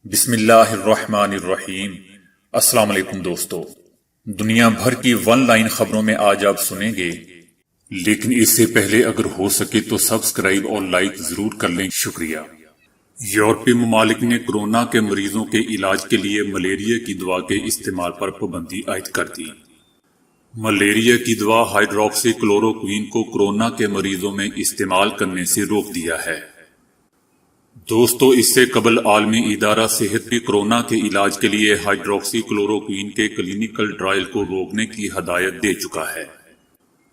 بسم اللہ الرحمن الرحیم۔ السلام علیکم دوستو، دنیا بھر کی ون لائن خبروں میں آج آپ سنیں گے، لیکن اس سے پہلے اگر ہو سکے تو سبسکرائب اور لائک ضرور کر لیں، شکریہ۔ یورپی ممالک نے کورونا کے مریضوں کے علاج کے لیے ملیریا کی دوا کے استعمال پر پابندی عائد کر دی۔ ملیریا کی دوا ہائیڈروکسی کلوروکوین کو کورونا کے مریضوں میں استعمال کرنے سے روک دیا ہے۔ دوستو، اس سے قبل عالمی ادارہ صحت بھی کورونا کے علاج کے لیے ہائیڈروکسی کلوروکوین کے کلینیکل ٹرائل کو روکنے کی ہدایت دے چکا ہے۔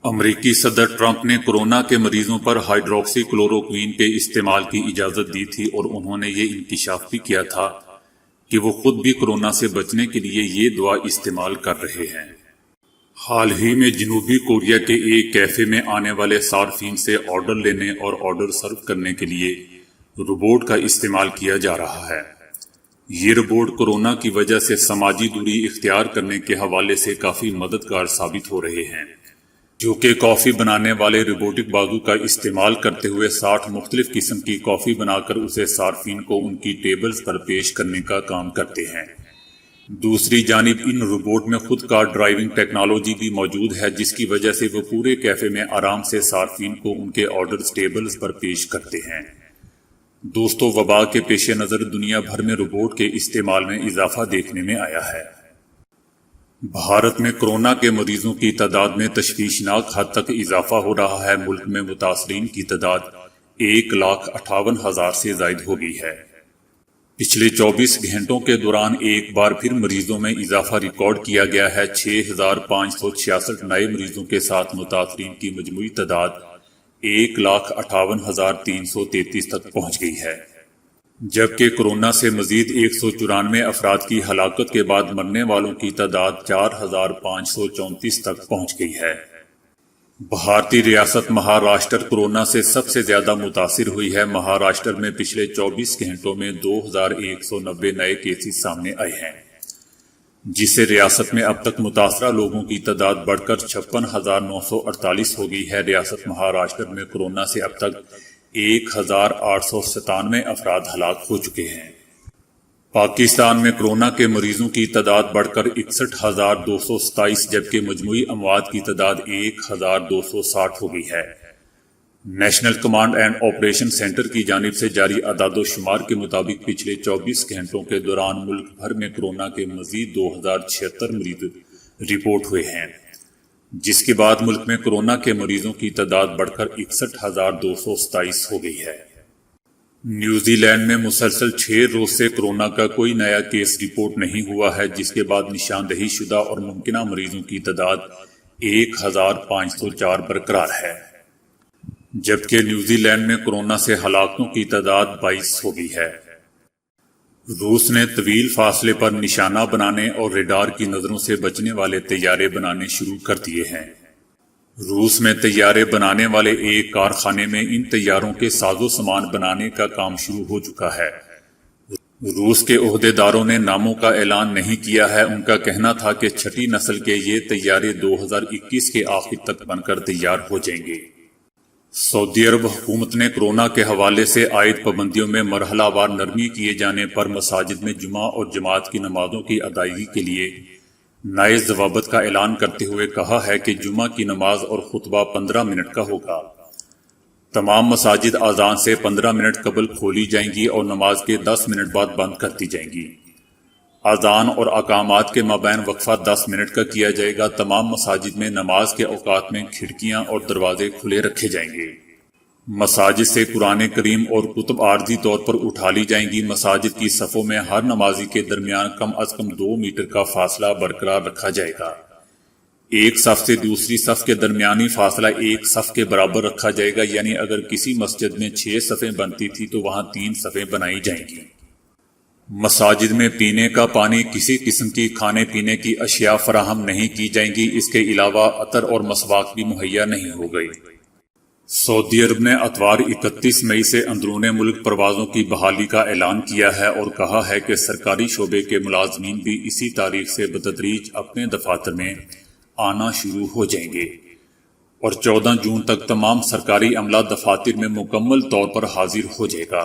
امریکی صدر ٹرمپ نے کورونا کے مریضوں پر ہائیڈروکسی کلوروکوین کے استعمال کی اجازت دی تھی اور انہوں نے یہ انکشاف بھی کیا تھا کہ وہ خود بھی کورونا سے بچنے کے لیے یہ دوا استعمال کر رہے ہیں۔ حال ہی میں جنوبی کوریا کے ایک کیفے میں آنے والے صارفین سے آرڈر لینے اور آرڈر سرو کرنے کے لیے روبوٹ کا استعمال کیا جا رہا ہے۔ یہ روبوٹ کورونا کی وجہ سے سماجی دوری اختیار کرنے کے حوالے سے کافی مددگار ثابت ہو رہے ہیں، جو کہ کافی بنانے والے روبوٹک بازو کا استعمال کرتے ہوئے 60 مختلف قسم کی کافی بنا کر اسے صارفین کو ان کی ٹیبلز پر پیش کرنے کا کام کرتے ہیں۔ دوسری جانب ان روبوٹ میں خود کار ڈرائیونگ ٹیکنالوجی بھی موجود ہے، جس کی وجہ سے وہ پورے کیفے میں آرام سے صارفین کو ان کے آرڈرز ٹیبلز پر پیش کرتے ہیں۔ دوستو، وبا کے پیش نظر دنیا بھر میں روبوٹ کے استعمال میں اضافہ دیکھنے میں آیا ہے۔ بھارت میں کورونا کے مریضوں کی تعداد میں تشویشناک حد تک اضافہ ہو رہا ہے۔ ملک میں متاثرین کی تعداد 1,58,000 سے زائد ہو گئی ہے۔ پچھلے 24 گھنٹوں کے دوران ایک بار پھر مریضوں میں اضافہ ریکارڈ کیا گیا ہے۔ 6,566 نئے مریضوں کے ساتھ متاثرین کی مجموعی تعداد 1,58,333 تک پہنچ گئی ہے، جبکہ کورونا سے مزید 194 افراد کی ہلاکت کے بعد مرنے والوں کی تعداد 4,534 تک پہنچ گئی ہے۔ بھارتی ریاست مہاراشٹر کورونا سے سب سے زیادہ متاثر ہوئی ہے۔ مہاراشٹر میں پچھلے 24 گھنٹوں میں 2,190 نئے کیسز سامنے آئے ہیں، جس سے ریاست میں اب تک متاثرہ لوگوں کی تعداد بڑھ کر 56,948 ہو گئی ہے۔ ریاست مہاراشٹر میں کورونا سے اب تک 1,897 افراد ہلاک ہو چکے ہیں۔ پاکستان میں کورونا کے مریضوں کی تعداد بڑھ کر 61,227 جبکہ مجموعی اموات کی تعداد 1,260 ہو گئی ہے۔ National command and operation centre کی جانب سے جاری اعداد و شمار کے مطابق پچھلے 24 گھنٹوں کے دوران ملک بھر میں کورونا کے مزید 2,076 مریض رپورٹ ہوئے ہیں، جس کے بعد ملک میں کورونا کے مریضوں کی تعداد بڑھ کر 61,227 ہو گئی ہے۔ نیوزی لینڈ میں مسلسل 6 روز سے کورونا کا کوئی نیا کیس رپورٹ نہیں ہوا ہے، جس کے بعد نشاندہی شدہ اور ممکنہ مریضوں کی تعداد 1,504 برقرار ہے، جبکہ نیوزی لینڈ میں کورونا سے ہلاکتوں کی تعداد 22 ہو گئی ہے۔ روس نے طویل فاصلے پر نشانہ بنانے اور ریڈار کی نظروں سے بچنے والے طیارے بنانے شروع کر دیے ہیں۔ روس میں طیارے بنانے والے ایک کارخانے میں ان طیاروں کے ساز و سامان بنانے کا کام شروع ہو چکا ہے۔ روس کے عہدیداروں نے ناموں کا اعلان نہیں کیا ہے۔ ان کا کہنا تھا کہ 6ٹھی نسل کے یہ طیارے 2021 کے آخر تک بن کر تیار ہو جائیں گے۔ سعودی عرب حکومت نے کورونا کے حوالے سے عائد پابندیوں میں مرحلہ وار نرمی کیے جانے پر مساجد میں جمعہ اور جماعت کی نمازوں کی ادائیگی کے لیے نئے ضوابط کا اعلان کرتے ہوئے کہا ہے کہ جمعہ کی نماز اور خطبہ 15 منٹ کا ہوگا۔ تمام مساجد اذان سے 15 منٹ قبل کھولی جائیں گی اور نماز کے 10 منٹ بعد بند کر دی جائیں گی۔ اذان اور اقامات کے مابین وقفہ 10 منٹ کا کیا جائے گا۔ تمام مساجد میں نماز کے اوقات میں کھڑکیاں اور دروازے کھلے رکھے جائیں گے۔ مساجد سے قرآن کریم اور کتب عارضی طور پر اٹھا لی جائیں گی۔ مساجد کی صفوں میں ہر نمازی کے درمیان کم از کم 2 میٹر کا فاصلہ برقرار رکھا جائے گا۔ ایک صف سے دوسری صف کے درمیانی فاصلہ ایک صف کے برابر رکھا جائے گا، یعنی اگر کسی مسجد میں 6 صفیں بنتی تھی تو وہاں 3 صفیں بنائی جائیں گی۔ مساجد میں پینے کا پانی، کسی قسم کی کھانے پینے کی اشیاء فراہم نہیں کی جائیں گی۔ اس کے علاوہ عطر اور مسواک بھی مہیا نہیں ہو گئی۔ سعودی عرب نے اتوار 31 مئی سے اندرون ملک پروازوں کی بحالی کا اعلان کیا ہے اور کہا ہے کہ سرکاری شعبے کے ملازمین بھی اسی تاریخ سے بتدریج اپنے دفاتر میں آنا شروع ہو جائیں گے اور 14 جون تک تمام سرکاری عملہ دفاتر میں مکمل طور پر حاضر ہو جائے گا۔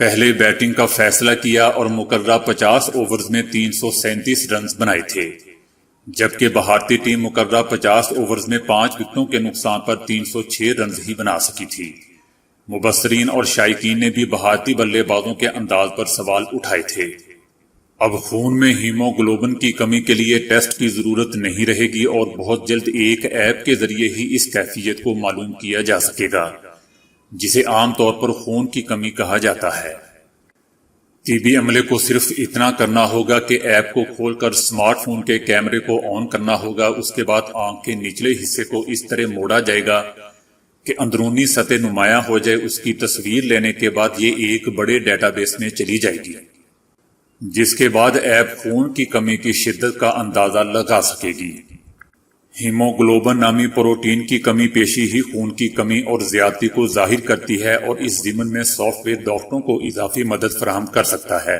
پہلے بیٹنگ کا فیصلہ کیا اور مقررہ 50 اوورز میں 337 رنز بنائے تھے، جبکہ بھارتی ٹیم مقررہ 50 اوورز میں 5 وکٹوں کے نقصان پر 306 رنز ہی بنا سکی تھی۔ مبصرین اور شائقین نے بھی بھارتی بلے بازوں کے انداز پر سوال اٹھائے تھے۔ اب خون میں ہیموگلوبن کی کمی کے لیے ٹیسٹ کی ضرورت نہیں رہے گی اور بہت جلد ایک ایپ کے ذریعے ہی اس کیفیت کو معلوم کیا جا سکے گا، جسے عام طور پر خون کی کمی کہا جاتا ہے۔ طبی عملے کو صرف اتنا کرنا ہوگا کہ ایپ کو کھول کر اسمارٹ فون کے کیمرے کو آن کرنا ہوگا، اس کے بعد آنکھ کے نچلے حصے کو اس طرح موڑا جائے گا کہ اندرونی سطح نمایاں ہو جائے۔ اس کی تصویر لینے کے بعد یہ ایک بڑے ڈیٹا بیس میں چلی جائے گی، جس کے بعد ایپ خون کی کمی کی شدت کا اندازہ لگا سکے گی۔ ہیموگلوبن نامی پروٹین کی کمی پیشی ہی خون کی کمی اور زیادتی کو ظاہر کرتی ہے، اور اس ضمن میں سافٹ ویئر ڈاکٹروں کو اضافی مدد فراہم کر سکتا ہے۔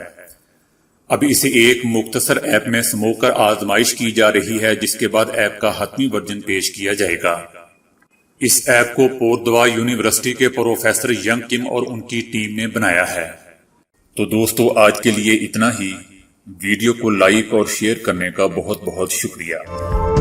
اب اسے ایک مختصر ایپ میں سمو کر آزمائش کی جا رہی ہے، جس کے بعد ایپ کا حتمی ورژن پیش کیا جائے گا۔ اس ایپ کو پوردوا یونیورسٹی کے پروفیسر ینگ کم اور ان کی ٹیم نے بنایا ہے۔ تو دوستو، آج کے لیے اتنا ہی۔ ویڈیو کو لائک اور شیئر کرنے کا بہت بہت شکریہ۔